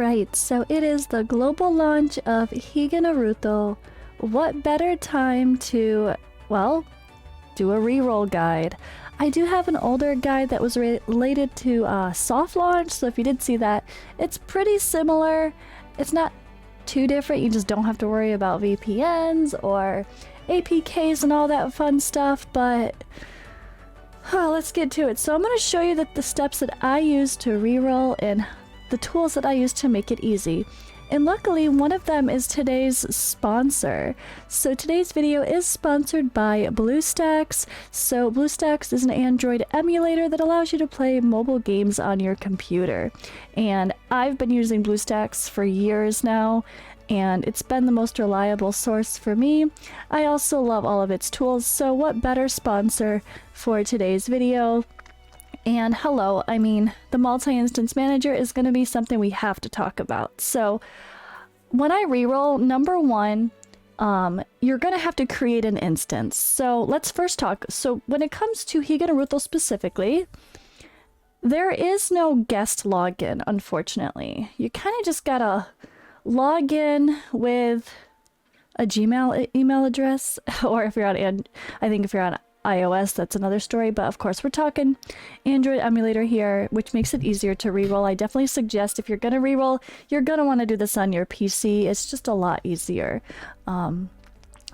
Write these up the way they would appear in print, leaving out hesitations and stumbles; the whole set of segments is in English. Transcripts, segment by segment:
Alright, so it is the global launch of Higan Eruthyll. What better time to, well, do a reroll guide. I do have an older guide that was related to soft launch, so if you did see that, it's pretty similar. It's not too different, you just don't have to worry about VPNs or APKs and all that fun stuff, but let's get to it. So I'm going to show you the steps that I use to reroll and the tools that I use to make it easy. And luckily, one of them is today's sponsor. So today's video is sponsored by BlueStacks. So BlueStacks is an Android emulator that allows you to play mobile games on your computer. And I've been using BlueStacks for years now, and it's been the most reliable source for me. I also love all of its tools, so what better sponsor for today's video? And hello, I mean, the multi-instance manager is going to be something we have to talk about. So when I reroll, number one, you're going to have to create an instance. So let's first talk. So when it comes to Higan Eruthyll specifically, there is no guest login, unfortunately. You kind of just gotta log in with a Gmail email address, or if you're on, I think if you're on iOS, that's another story, but of course we're talking Android emulator here, which makes it easier to reroll. I definitely suggest if you're gonna reroll, you're gonna want to do this on your PC. It's just a lot easier.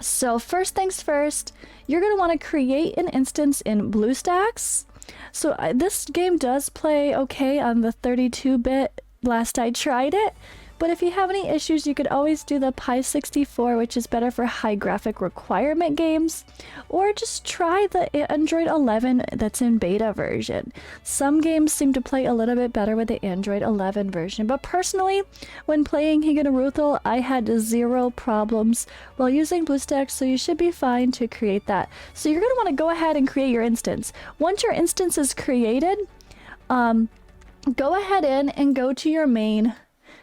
So first things first, you're gonna want to create an instance in BlueStacks. So this game does play okay on the 32-bit last I tried it. But if you have any issues, you could always do the Pi 64, which is better for high graphic requirement games, or just try the Android 11 that's in beta version. Some games seem to play a little bit better with the Android 11 version, but personally, when playing Higan Eruthyll, I had zero problems while using BlueStacks, so you should be fine to create that. So you're going to want to go ahead and create your instance. Once your instance is created, go ahead and go to your main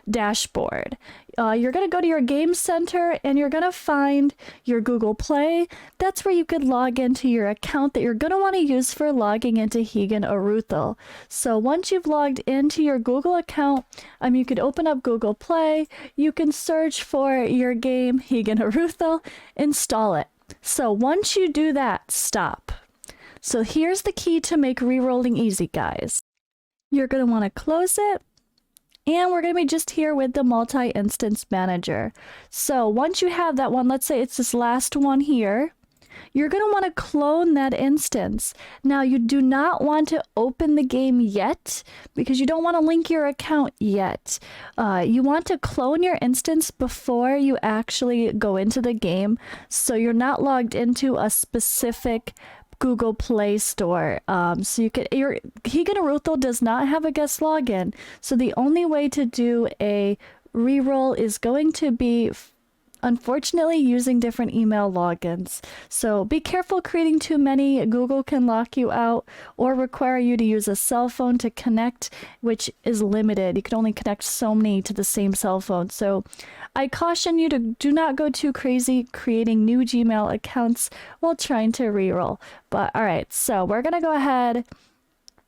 dashboard. You're going to go to your game center and you're going to find your Google Play. That's where you could log into your account that you're going to want to use for logging into Higan Eruthyll. So once you've logged into your Google account, you could open up Google Play, you can search for your game Higan Eruthyll, install it. So once you do that, stop. So here's the key to make rerolling easy, guys. You're going to want to close it. And we're going to be just here with the multi-instance manager. So once you have that one, let's say it's this last one here, you're going to want to clone that instance. Now you do not want to open the game yet because you don't want to link your account yet. You want to clone your instance before you actually go into the game, so you're not logged into a specific Google Play Store. So you could, Higan Eruthyll does not have a guest login, so the only way to do a reroll is going to be, unfortunately, using different email logins. So be careful creating too many. Google can lock you out or require you to use a cell phone to connect, which is limited. You can only connect so many to the same cell phone. So I caution you to do not go too crazy creating new Gmail accounts while trying to reroll. But all right, so we're going to go ahead.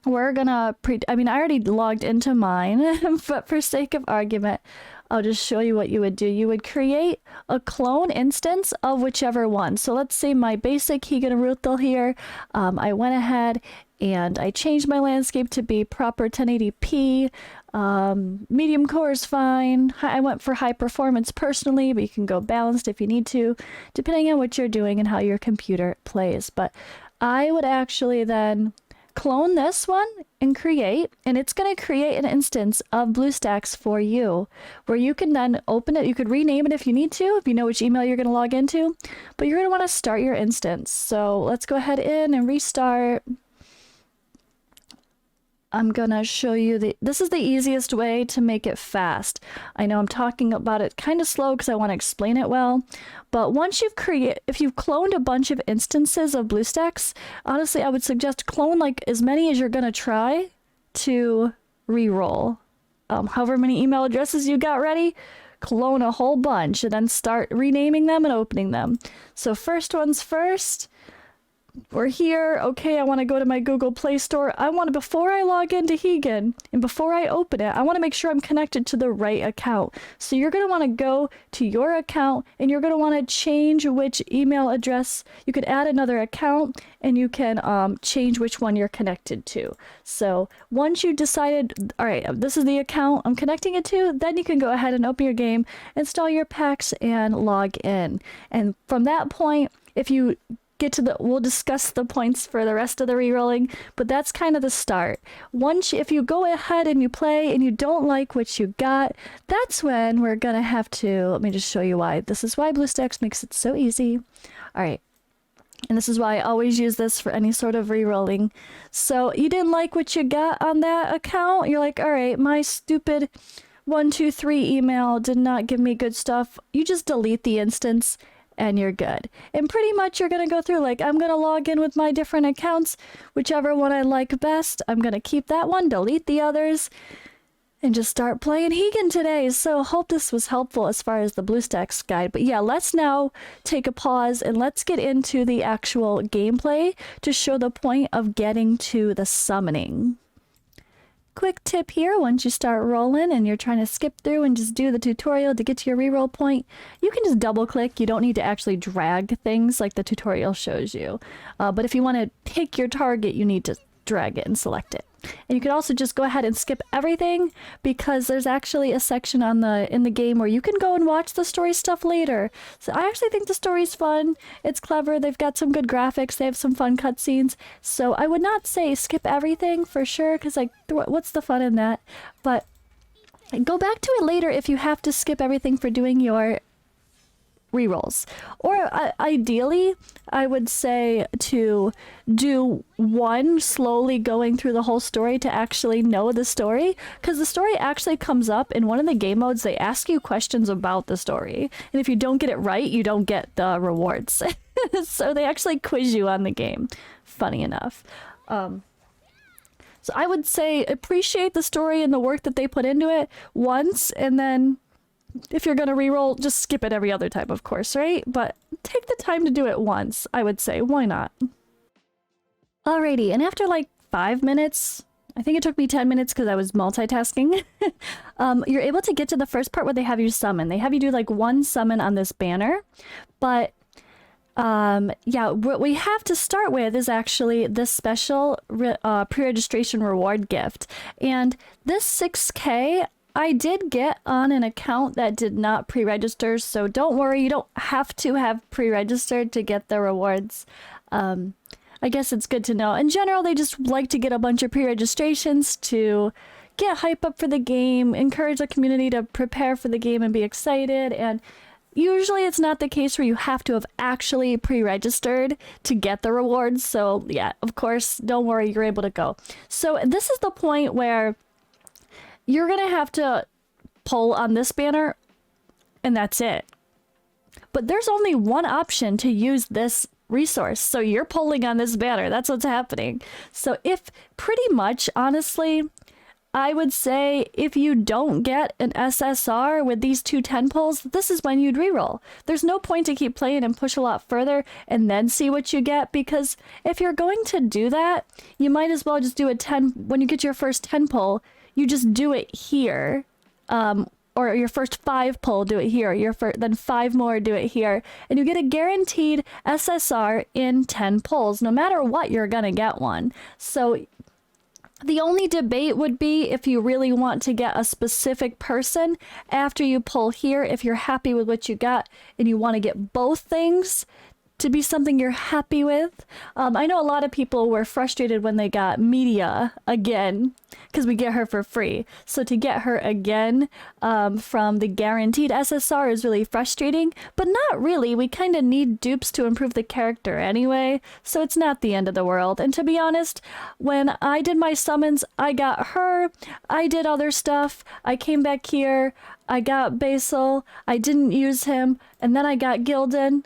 We're going to I already logged into mine, but for sake of argument, I'll just show you what you would do. You would create a clone instance of whichever one. So let's say my basic Higan Eruthyll here. I went ahead and I changed my landscape to be proper 1080p. Medium core is fine. I went for high performance personally, but you can go balanced if you need to, depending on what you're doing and how your computer plays. But I would actually then clone this one and create, and it's going to create an instance of BlueStacks for you, where you can then open it. You could rename it if you need to, if you know which email you're going to log into, but you're going to want to start your instance. So let's go ahead in and restart. I'm gonna show you this is the easiest way to make it fast. I know I'm talking about it kind of slow because I want to explain it well, but once if you've cloned a bunch of instances of BlueStacks, honestly, I would suggest clone like as many as you're gonna try to reroll. However many email addresses you got ready, clone a whole bunch and then start renaming them and opening them. So first one's first. we're here. Okay, I want to go to my Google Play Store. Before I log into Higan and before I open it, I want to make sure I'm connected to the right account. So you're going to want to go to your account and you're going to want to change which email address. You could add another account and you can change which one you're connected to. So once you decided, all right, this is the account I'm connecting it to, then you can go ahead and open your game, install your packs, and log in. And from that point, if you get to we'll discuss the points for the rest of the rerolling, but that's kind of the start. If you go ahead and you play and you don't like what you got, that's when we're gonna have to, let me just show you why. This is why BlueStacks makes it so easy. All right. And this is why I always use this for any sort of rerolling. So you didn't like what you got on that account. You're like, all right, my stupid 123 email did not give me good stuff. You just delete the instance and you're good. And pretty much you're gonna go through, like, I'm gonna log in with my different accounts, whichever one I like best, I'm gonna keep that one, delete the others, and just start playing Higan today. So hope this was helpful as far as the BlueStacks guide. But yeah, let's now take a pause and let's get into the actual gameplay to show the point of getting to the summoning. Quick tip here, once you start rolling and you're trying to skip through and just do the tutorial to get to your reroll point, you can just double click. You don't need to actually drag things like the tutorial shows you. But if you want to pick your target, you need to drag it and select it. And you can also just go ahead and skip everything, because there's actually a section in the game where you can go and watch the story stuff later. So I actually think the story's fun. It's clever. They've got some good graphics. They have some fun cutscenes. So I would not say skip everything for sure, because like, what's the fun in that? But go back to it later if you have to skip everything for doing your rerolls. Or ideally, I would say to do one slowly going through the whole story to actually know the story, because the story actually comes up in one of the game modes. They ask you questions about the story, and if you don't get it right, you don't get the rewards. So they actually quiz you on the game, funny enough. So I would say appreciate the story and the work that they put into it once, and then if you're going to reroll, just skip it every other time, of course, right? But take the time to do it once, I would say. Why not? Alrighty, and after like 5 minutes, I think it took me 10 minutes because I was multitasking, you're able to get to the first part where they have you summon. They have you do like one summon on this banner, but yeah, what we have to start with is actually this special pre-registration reward gift. And this 6K, I did get on an account that did not pre-register, so don't worry, you don't have to have pre-registered to get the rewards. I guess it's good to know. In general, they just like to get a bunch of pre-registrations to get hype up for the game, encourage the community to prepare for the game and be excited, and usually it's not the case where you have to have actually pre-registered to get the rewards, so yeah, of course, don't worry, you're able to go. So this is the point where you're gonna have to pull on this banner, and that's it. But there's only one option to use this resource, so you're pulling on this banner. That's what's happening. So if pretty much, honestly, I would say if you don't get an SSR with these 2 10 pulls, this is when you'd reroll. There's no point to keep playing and push a lot further and then see what you get, because if you're going to do that, you might as well just do a 10, when you get your first 10 pull, you just do it here, or your first 5 pull, do it here, then 5 more, do it here, and you get a guaranteed SSR in 10 pulls. No matter what, you're gonna get one. So the only debate would be if you really want to get a specific person after you pull here, if you're happy with what you got and you want to get both things to be something you're happy with. I know a lot of people were frustrated when they got Media again, because we get her for free. So to get her again from the guaranteed SSR is really frustrating, but not really. We kind of need dupes to improve the character anyway, so it's not the end of the world. And to be honest, when I did my summons, I got her, I did other stuff, I came back here, I got Basil, I didn't use him, and then I got Gildan.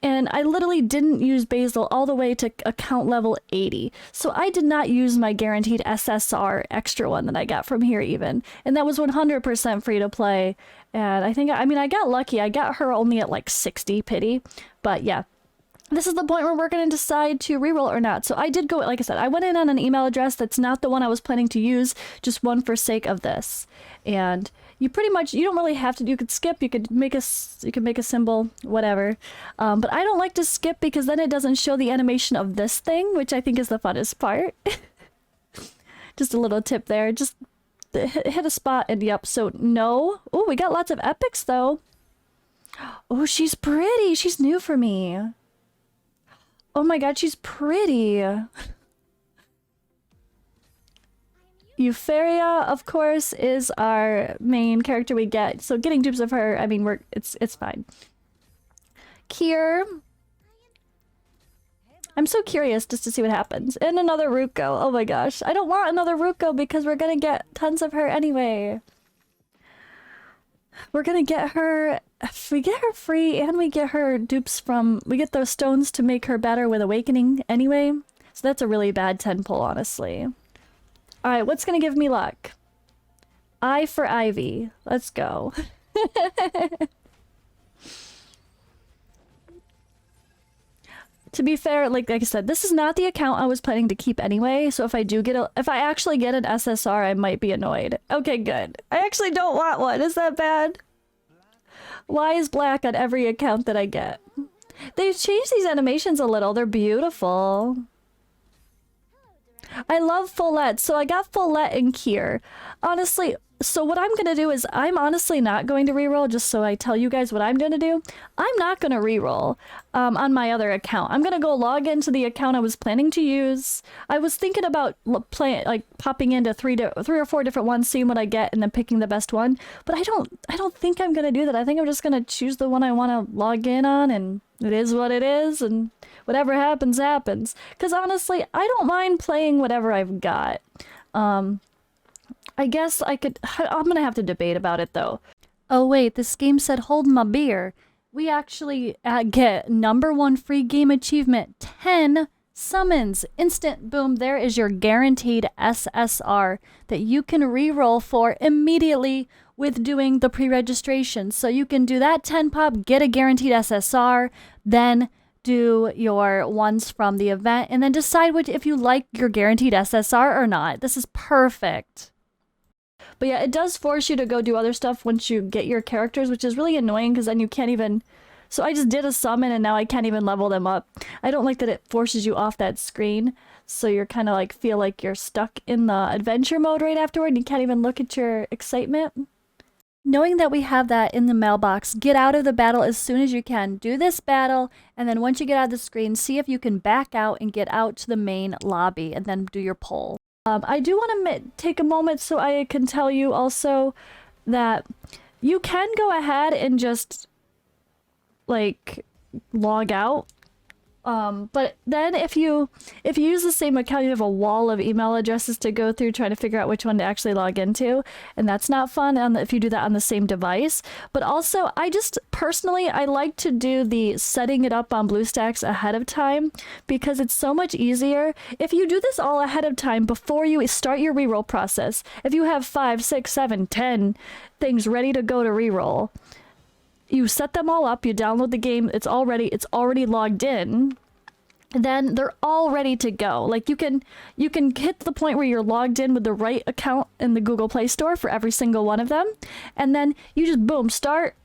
And I literally didn't use Basil all the way to account level 80. So I did not use my guaranteed SSR extra one that I got from here even. And that was 100% free to play. And I think, I mean, I got lucky. I got her only at like 60 pity. But yeah, this is the point where we're going to decide to reroll or not. So I did go, like I said, I went in on an email address that's not the one I was planning to use, just one for sake of this. And you pretty much, you don't really have to, you could skip, you could make a symbol, whatever. But I don't like to skip because then it doesn't show the animation of this thing, which I think is the funnest part. Just a little tip there, just hit a spot and yep, so no. Oh, we got lots of epics though. Oh, she's pretty, she's new for me. Oh my god, she's pretty. Euphoria, of course, is our main character we get. So getting dupes of her, I mean, it's fine. Kier. I'm so curious just to see what happens. And another Ruko. Oh my gosh. I don't want another Ruko because we're gonna get tons of her anyway. We're gonna get her, if we get her free and we get her dupes from, we get those stones to make her better with Awakening anyway. So that's a really bad 10 pull, honestly. Alright, what's gonna give me luck? I for Ivy. Let's go. To be fair, like I said, this is not the account I was planning to keep anyway, so if I do get if I actually get an SSR, I might be annoyed. Okay, good. I actually don't want one. Is that bad? Why is black on every account that I get? They've changed these animations a little. They're beautiful. I love Follette, so I got Follette and Kier. Honestly, so what I'm gonna do is I'm honestly not going to reroll, just so I tell you guys what I'm gonna do. I'm not gonna reroll on my other account. I'm gonna go log into the account I was planning to use. I was thinking about popping into three or four different ones, seeing what I get, and then picking the best one. But I don't think I'm gonna do that. I think I'm just gonna choose the one I want to log in on, and it is what it is, and whatever happens, happens. Because honestly, I don't mind playing whatever I've got. I guess I'm gonna have to debate about it though. Oh wait, this game said hold my beer. We actually get #1 free game achievement, 10 summons. Instant, boom, there is your guaranteed SSR that you can reroll for immediately with doing the pre-registration. So you can do that 10 pop, get a guaranteed SSR, then do your ones from the event, and then decide if you like your guaranteed SSR or not. This is perfect. But yeah, it does force you to go do other stuff once you get your characters, which is really annoying because then you can't even... So I just did a summon and now I can't even level them up. I don't like that it forces you off that screen. So you're kind of like, feel like you're stuck in the adventure mode right afterward and you can't even look at your excitement. Knowing that we have that in the mailbox, get out of the battle as soon as you can. Do this battle, and then once you get out of the screen, see if you can back out and get out to the main lobby and then do your poll. I do want to take a moment so I can tell you also that you can go ahead and just like log out. But then if you use the same account, you have a wall of email addresses to go through trying to figure out which one to actually log into, and that's not fun if you do that on the same device. But also, I just personally, I like to do the setting it up on BlueStacks ahead of time because it's so much easier. If you do this all ahead of time before you start your reroll process, if you have 5, 6, 7, 10 things ready to go to reroll, you set them all up, you download the game, it's already logged in, then they're all ready to go. Like you can hit the point where you're logged in with the right account in the Google Play Store for every single one of them, and then you just boom, start,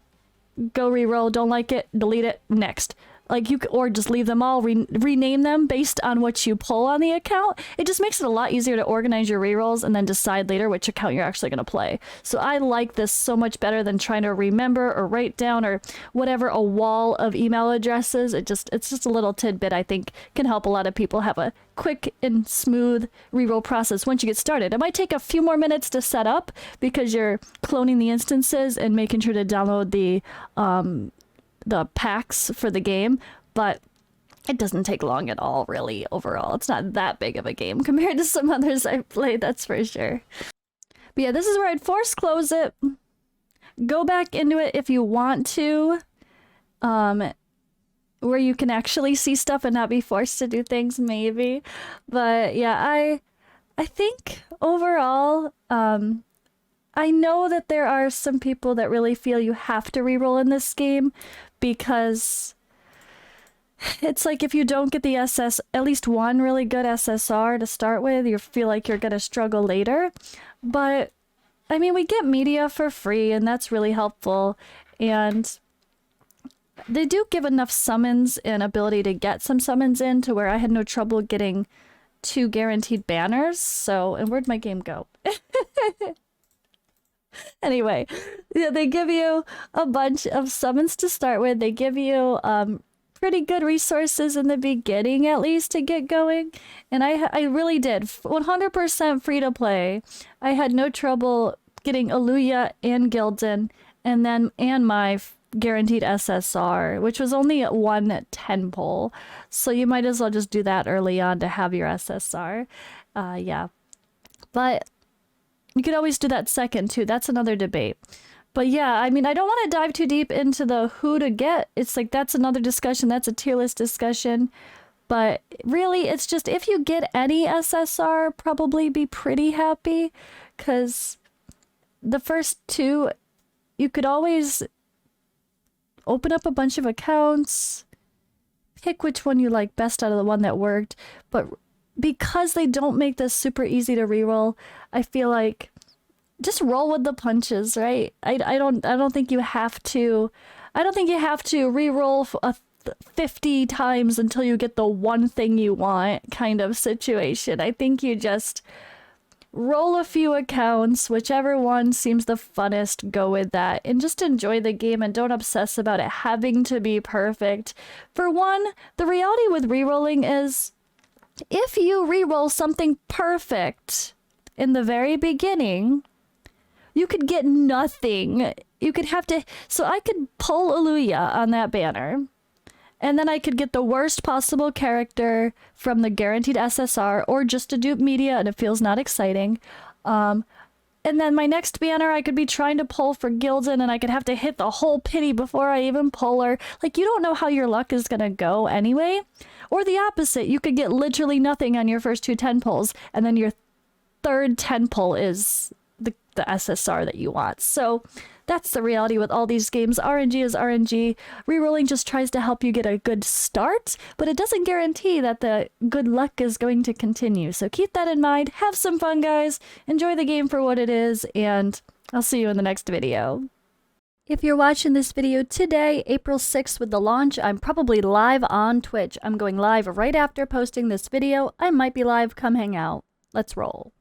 go reroll, don't like it, delete it, next. Like or just leave them all, rename them based on what you pull on the account. It just makes it a lot easier to organize your rerolls and then decide later which account you're actually going to play. So I like this so much better than trying to remember or write down or whatever a wall of email addresses. It's just a little tidbit I think can help a lot of people have a quick and smooth reroll process once you get started. It might take a few more minutes to set up because you're cloning the instances and making sure to download the packs for the game, but it doesn't take long at all, really, overall. It's not that big of a game compared to some others I've played, that's for sure. But yeah, this is where I'd force close it. Go back into it if you want to, where you can actually see stuff and not be forced to do things, maybe. But yeah, I think overall, I know that there are some people that really feel you have to reroll in this game because It's like if you don't get the at least one really good SSR to start with, you feel like you're gonna struggle later. But I mean, we get media for free, and that's really helpful. And they do give enough summons and ability to get some summons in to where I had no trouble getting 2 guaranteed banners. So, and where'd my game go? Anyway, yeah, they give you a bunch of summons to start with. They give you pretty good resources in the beginning, at least, to get going. And I really did 100% free to play. I had no trouble getting Aluya and Gildan, and my guaranteed SSR, which was only at 110 pull. So you might as well just do that early on to have your SSR. Yeah, but you could always do that second too. That's another debate. But yeah, I mean, I don't want to dive too deep into the who to get. It's like, that's another discussion. That's a tier list discussion. But really, it's just if you get any SSR, probably be pretty happy. Because the first 2, you could always open up a bunch of accounts, pick which one you like best out of the one that worked. But because they don't make this super easy to reroll, I feel like just roll with the punches, right? I don't think you have to. I don't think you have to re-roll 50 times until you get the one thing you want kind of situation. I think you just roll a few accounts, whichever one seems the funnest, go with that, and just enjoy the game and don't obsess about it having to be perfect. For one, the reality with re-rolling is if you re-roll something perfect in the very beginning, you could get nothing. You could have to... So I could pull Aluya on that banner, and then I could get the worst possible character from the guaranteed SSR, or just a dupe media, and it feels not exciting. And then my next banner, I could be trying to pull for Gildan, and I could have to hit the whole pity before I even pull her. Like, you don't know how your luck is gonna go anyway. Or the opposite, you could get literally nothing on your first 2 10 pulls, and then your third 10 pull is the SSR that you want. So that's the reality with all these games. RNG is RNG. Rerolling just tries to help you get a good start, but it doesn't guarantee that the good luck is going to continue. So keep that in mind. Have some fun, guys. Enjoy the game for what it is, and I'll see you in the next video. If you're watching this video today, April 6th with the launch, I'm probably live on Twitch. I'm going live right after posting this video. I might be live. Come hang out. Let's roll.